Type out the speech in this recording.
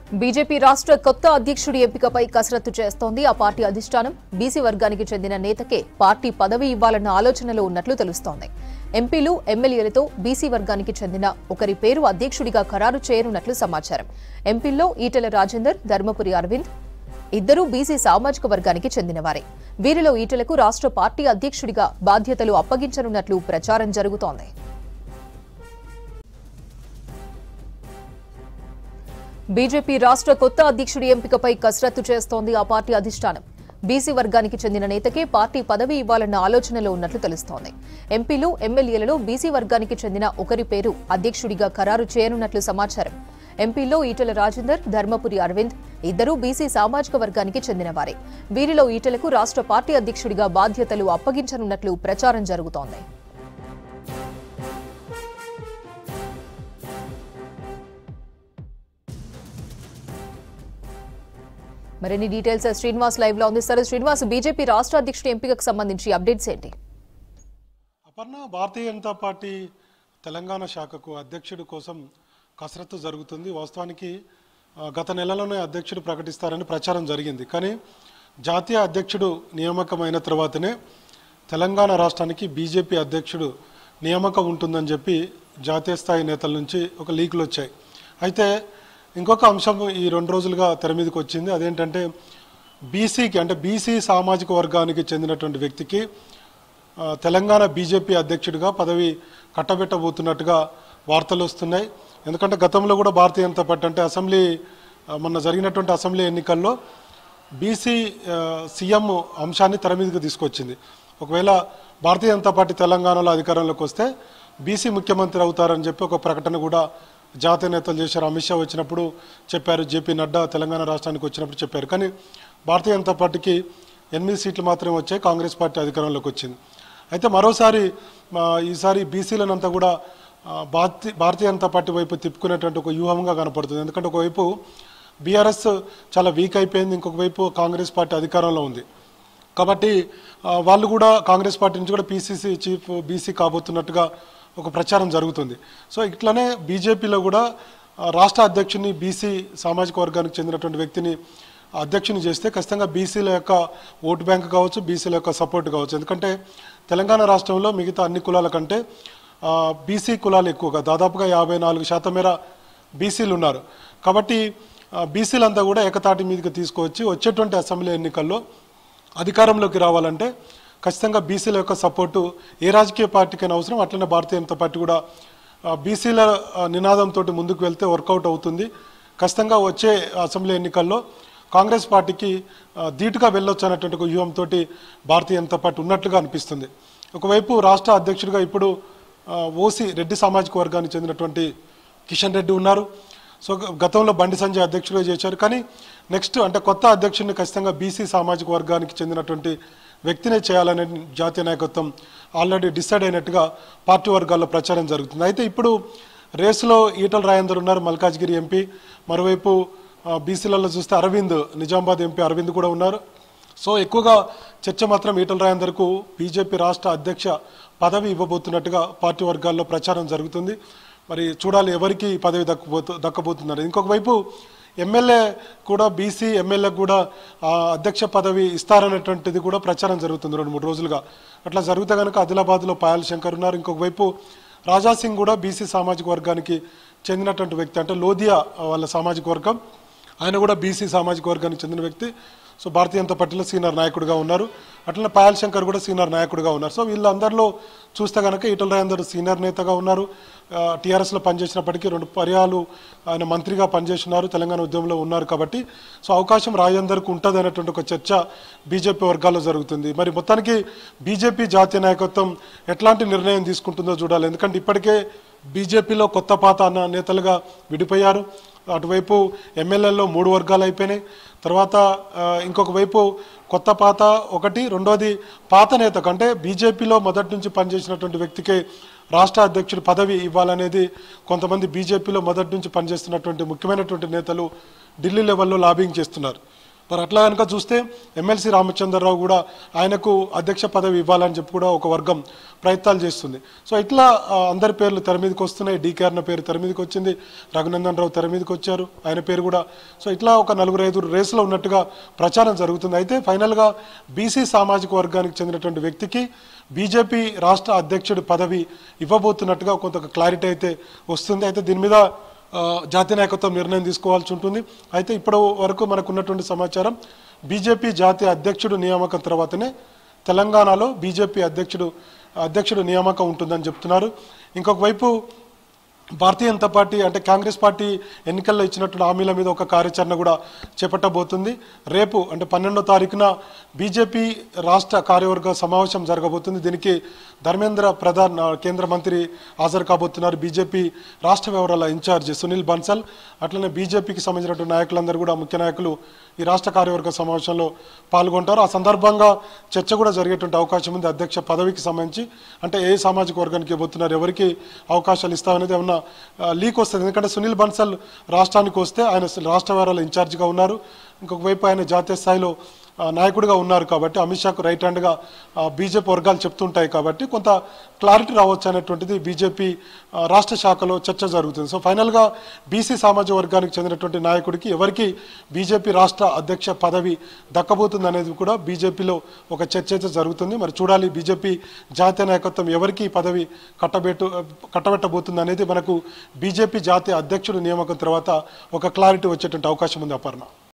BJP రాష్ట్ర కొత్త అధ్యక్షుడి ఎంపికపై కసరత్తు చేస్తోంది ఆ పార్టీ అధిష్టానం. బీసీ వర్గానికి చెందిన నేతకే పార్టీ పదవి ఇవ్వాలన్న ఆలోచనలో ఉన్నట్లు తెలుస్తోంది. ఎంపీలు, ఎమ్మెల్యేలతో బీసీ వర్గానికి చెందిన ఒకరి పేరు అధ్యక్షుడిగా ఖరారు చేయనున్నట్లు సమాచారం. ఎంపీల్లో ఈటెల రాజేందర్, ధర్మపురి అరవింద్ ఇద్దరూ బీసీ సామాజిక వర్గానికి చెందినవారే. వీరిలో ఈటెలకు రాష్ట్ర పార్టీ అధ్యక్షుడిగా బాధ్యతలు అప్పగించనున్నట్లు ప్రచారం జరుగుతోంది. బీజేపీ రాష్ట్ర కొత్త అధ్యక్షుడి ఎంపికపై కసరత్తు చేస్తోంది ఆ పార్టీ అధిష్టానం. బీసీ వర్గానికి చెందిన నేతకే పార్టీ పదవి ఇవ్వాలన్న ఆలోచనలో ఉన్నట్లు తెలుస్తోంది. ఎంపీలు, ఎమ్మెల్యేలలో బీసీ వర్గానికి చెందిన ఒకరి పేరు అధ్యక్షుడిగా ఖరారు చేయనున్నట్లు సమాచారం. ఎంపీల్లో ఈటెల రాజేందర్, ధర్మపురి అరవింద్ ఇద్దరూ బీసీ సామాజిక వర్గానికి చెందినవారే. వీరిలో ఈటెలకు రాష్ట్ర పార్టీ అధ్యక్షుడిగా బాధ్యతలు అప్పగించనున్నట్లు ప్రచారం జరుగుతోంది. మరిన్ని డీటెయిల్స్ శ్రీనివాస్ లైవ్ లో అందిస్తారు. శ్రీనివాస్, బీజేపీ రాష్ట్ర అధ్యక్షుడి ఎంపికకు సంబంధించి అప్డేట్స్ ఏంటి? అపర్ణ, భారతీయ జనతా పార్టీ తెలంగాణ శాఖకు అధ్యక్షుడి కోసం కసరత్తు జరుగుతుంది. వాస్తవానికి గత నెలలోనే అధ్యక్షుడు ప్రకటిస్తారని ప్రచారం జరిగింది. కానీ జాతీయ అధ్యక్షుడు నియామకమైన తర్వాతనే తెలంగాణ రాష్ట్రానికి బీజేపీ అధ్యక్షుడు నియామకం ఉంటుందని చెప్పి జాతీయ స్థాయి నేతల నుంచి ఒక లీకులు వచ్చాయి. అయితే ఇంకొక అంశం ఈ 2 రోజులుగా తెర మీదకి వచ్చింది. అదేంటంటే బీసీకి, అంటే బీసీ సామాజిక వర్గానికి చెందినటువంటి వ్యక్తికి తెలంగాణ బీజేపీ అధ్యక్షుడిగా పదవి కట్టబెట్టబోతున్నట్టుగా వార్తలు వస్తున్నాయి. ఎందుకంటే గతంలో కూడా భారతీయ జనతా పార్టీ అంటే మొన్న జరిగినటువంటి అసెంబ్లీ ఎన్నికల్లో బీసీ సీఎం అంశాన్ని తెర మీదకి తీసుకొచ్చింది. ఒకవేళ భారతీయ జనతా పార్టీ తెలంగాణలో అధికారంలోకి వస్తే బీసీ ముఖ్యమంత్రి అవుతారని చెప్పి ఒక ప్రకటన కూడా జాతీయ నేతలు చేశారు. అమిత్ షా వచ్చినప్పుడు చెప్పారు, జేపీ నడ్డా తెలంగాణ రాష్ట్రానికి వచ్చినప్పుడు చెప్పారు. కానీ భారతీయ జనతా పార్టీకి 8 సీట్లు మాత్రమే వచ్చాయి, కాంగ్రెస్ పార్టీ అధికారంలోకి వచ్చింది. అయితే మరోసారి ఈసారి బీసీలనంతా కూడా భారతీయ జనతా పార్టీ వైపు తిప్పుకునేటువంటి ఒక వ్యూహంగా కనపడుతుంది. ఎందుకంటే ఒకవైపు బీఆర్ఎస్ చాలా వీక్ అయిపోయింది, ఇంకొక వైపు కాంగ్రెస్ పార్టీ అధికారంలో ఉంది. కాబట్టి వాళ్ళు కూడా కాంగ్రెస్ పార్టీ నుంచి కూడా పీసీసీ చీఫ్ బీసీ కాబోతున్నట్టుగా ఒక ప్రచారం జరుగుతుంది. సో ఇట్లనే బీజేపీలో కూడా రాష్ట్ర అధ్యక్షుని బీసీ సామాజిక వర్గానికి చెందినటువంటి వ్యక్తిని అధ్యక్షుని చేస్తే ఖచ్చితంగా బీసీల యొక్క ఓటు బ్యాంక్ కావచ్చు, బీసీల యొక్క సపోర్ట్ కావచ్చు. ఎందుకంటే తెలంగాణ రాష్ట్రంలో మిగతా అన్ని కులాల కంటే బీసీ కులాలు ఎక్కువగా, దాదాపుగా 54% మేర బీసీలు ఉన్నారు. కాబట్టి బీసీలంతా కూడా ఏకతాటి మీదకి తీసుకువచ్చి వచ్చేటువంటి అసెంబ్లీ ఎన్నికల్లో అధికారంలోకి రావాలంటే ఖచ్చితంగా బీసీల యొక్క సపోర్టు ఏ రాజకీయ పార్టీకైనా అవసరం. అట్లనే భారతీయ జనతా పార్టీ కూడా బీసీల నినాదంతో ముందుకు వెళ్తే వర్కౌట్ అవుతుంది. ఖచ్చితంగా వచ్చే అసెంబ్లీ ఎన్నికల్లో కాంగ్రెస్ పార్టీకి ధీటుగా వెళ్ళొచ్చు అనేటువంటి ఒక వ్యూహంతో భారతీయ జనతా పార్టీ ఉన్నట్లుగా అనిపిస్తుంది. ఒకవైపు రాష్ట్ర అధ్యక్షుడిగా ఇప్పుడు ఓసీ రెడ్డి సామాజిక వర్గానికి చెందినటువంటి కిషన్ రెడ్డి ఉన్నారు. సో గతంలో బండి సంజయ్ అధ్యక్షుడిగా చేశారు. కానీ నెక్స్ట్ అంటే కొత్త అధ్యక్షుడిని ఖచ్చితంగా బీసీ సామాజిక వర్గానికి చెందినటువంటి వ్యక్తినే చేయాలనే జాతీయ నాయకత్వం ఆల్రెడీ డిసైడ్ అయినట్టుగా పార్టీ వర్గాల్లో ప్రచారం జరుగుతుంది. అయితే ఇప్పుడు రేసులో ఈటెల రాజేందర్ ఉన్నారు, మల్కాజ్గిరి ఎంపీ. మరోవైపు బీసీలలో చూస్తే అరవింద్, నిజామాబాద్ ఎంపీ అరవింద్ కూడా ఉన్నారు. సో ఎక్కువగా చర్చ మాత్రం ఈటెల రాజేందర్కు బీజేపీ రాష్ట్ర అధ్యక్ష పదవి ఇవ్వబోతున్నట్టుగా పార్టీ వర్గాల్లో ప్రచారం జరుగుతుంది. మరి చూడాలి ఎవరికి పదవి దక్కబోతున్నారు. ఇంకొక వైపు ఎమ్మెల్యే కూడా బీసీ ఎమ్మెల్యేకు కూడా అధ్యక్ష పదవి ఇస్తారనేటువంటిది కూడా ప్రచారం జరుగుతుంది 2-3 రోజులుగా. అట్లా జరిగితే కనుక ఆదిలాబాద్లో పాయల్ శంకర్ ఉన్నారు. ఇంకొక వైపు రాజాసింగ్ కూడా బీసీ సామాజిక వర్గానికి చెందినటువంటి వ్యక్తి, అంటే లోధియా వాళ్ళ సామాజిక వర్గం, ఆయన కూడా బీసీ సామాజిక వర్గానికి చెందిన వ్యక్తి. సో భారతీయ జనతా పార్టీలో సీనియర్ నాయకుడిగా ఉన్నారు. అట్లనే పాయల్ శంకర్ కూడా సీనియర్ నాయకుడిగా ఉన్నారు. సో వీళ్ళందరిలో చూస్తే కనుక ఈటెల రాజేందర్ సీనియర్ నేతగా ఉన్నారు. టీఆర్ఎస్లో పనిచేసినప్పటికీ 2 పర్యాలు ఆయన మంత్రిగా పనిచేస్తున్నారు, తెలంగాణ ఉద్యమంలో ఉన్నారు. కాబట్టి సో అవకాశం రాజేందర్కు ఉంటుంది అనేటువంటి ఒక చర్చ బీజేపీ వర్గాల్లో జరుగుతుంది. మరి మొత్తానికి బీజేపీ జాతీయ నాయకత్వం ఎట్లాంటి నిర్ణయం తీసుకుంటుందో చూడాలి. ఎందుకంటే ఇప్పటికే బీజేపీలో కొత్త పాత అన్న నేతలుగా విడిపోయారు. అటువైపు ఎమ్మెల్యేల్లో 3 వర్గాలు అయిపోయినాయి. తర్వాత ఇంకొక వైపు కొత్త పాత ఒకటి, రెండోది పాత నేత కంటే బీజేపీలో మొదటి నుంచి పనిచేసినటువంటి వ్యక్తికే రాష్ట్ర అధ్యక్షుడి పదవి ఇవ్వాలనేది కొంతమంది బీజేపీలో మొదటి నుంచి పనిచేస్తున్నటువంటి ముఖ్యమైనటువంటి నేతలు ఢిల్లీ లెవెల్లో లాబింగ్ చేస్తున్నారు. మరి అట్లా కనుక చూస్తే ఎమ్మెల్సీ రామచంద్రరావు కూడా ఆయనకు అధ్యక్ష పదవి ఇవ్వాలని చెప్పి కూడా ఒక వర్గం ప్రయత్నాలు చేస్తుంది. సో ఇట్లా అందరి పేర్లు తెర మీదకి వస్తున్నాయి. డీకే అన్న పేరు తెర మీదకి వచ్చింది, రఘునందన్ రావు తెర మీదకి వచ్చారు, ఆయన పేరు కూడా. సో ఇట్లా ఒక 4-5 రేసులో ఉన్నట్టుగా ప్రచారం జరుగుతుంది. అయితే ఫైనల్గా బీసీ సామాజిక వర్గానికి చెందినటువంటి వ్యక్తికి బీజేపీ రాష్ట్ర అధ్యక్షుడి పదవి ఇవ్వబోతున్నట్టుగా కొంత క్లారిటీ అయితే వస్తుంది. అయితే దీని మీద జాతీయ నాయకత్వం నిర్ణయం తీసుకోవాల్సి ఉంటుంది. అయితే ఇప్పటి వరకు మనకు ఉన్నటువంటి సమాచారం బీజేపీ జాతీయ అధ్యక్షుడు నియామకం తర్వాతనే తెలంగాణలో బీజేపీ అధ్యక్షుడు నియామకం ఉంటుందని చెప్తున్నారు. ఇంకొక వైపు భారతీయ జనతా పార్టీ అంటే కాంగ్రెస్ పార్టీ ఎన్నికల్లో ఇచ్చినటువంటి హామీల మీద ఒక కార్యాచరణ కూడా చేపట్టబోతుంది. రేపు అంటే 12వ తారీఖున బీజేపీ రాష్ట్ర కార్యవర్గ సమావేశం జరగబోతుంది. దీనికి ధర్మేంద్ర ప్రధాన్ కేంద్ర మంత్రి హాజరు కాబోతున్నారు. బీజేపీ రాష్ట్ర వ్యవహారాల ఇన్ఛార్జ్ సునీల్ బన్సల్, అట్లనే బీజేపీకి సంబంధించినటువంటి నాయకులందరూ కూడా, ముఖ్య నాయకులు ఈ రాష్ట్ర కార్యవర్గ సమావేశంలో పాల్గొంటారు. ఆ సందర్భంగా చర్చ కూడా జరిగేటువంటి అవకాశం ఉంది. అధ్యక్ష పదవికి సంబంధించి అంటే ఏ సామాజిక వర్గానికి ఇవ్వబోతున్నారు, ఎవరికి అవకాశాలు ఇస్తామనేది ఏమన్నా లీక్ వస్తుంది. ఎందుకంటే సునీల్ బన్సల్ రాష్ట్రానికి వస్తే ఆయన రాష్ట్ర వ్యవహారాల ఇన్ఛార్జిగా ఉన్నారు, ఇంకొక వైపు ఆయన జాతీయ స్థాయిలో నాయకుడిగా ఉన్నారు కాబట్టి అమిత్ షాకు రైట్ హ్యాండ్గా బీజేపీ వర్గాలు చెప్తుంటాయి కాబట్టి కొంత క్లారిటీ రావచ్చు అనేటువంటిది బీజేపీ రాష్ట్ర శాఖలో చర్చ జరుగుతుంది. సో ఫైనల్గా బీసీ సామాజిక వర్గానికి చెందినటువంటి నాయకుడికి ఎవరికి బీజేపీ రాష్ట్ర అధ్యక్ష పదవి దక్కబోతుంది అనేది కూడా బీజేపీలో ఒక చర్చ అయితే జరుగుతుంది. మరి చూడాలి బీజేపీ జాతీయ నాయకత్వం ఎవరికి పదవి కట్టబెట్టబోతుంది అనేది మనకు బీజేపీ జాతీయ అధ్యక్షుడు నియామకం తర్వాత ఒక క్లారిటీ వచ్చేటువంటి అవకాశం ఉంది. అపర్ణ.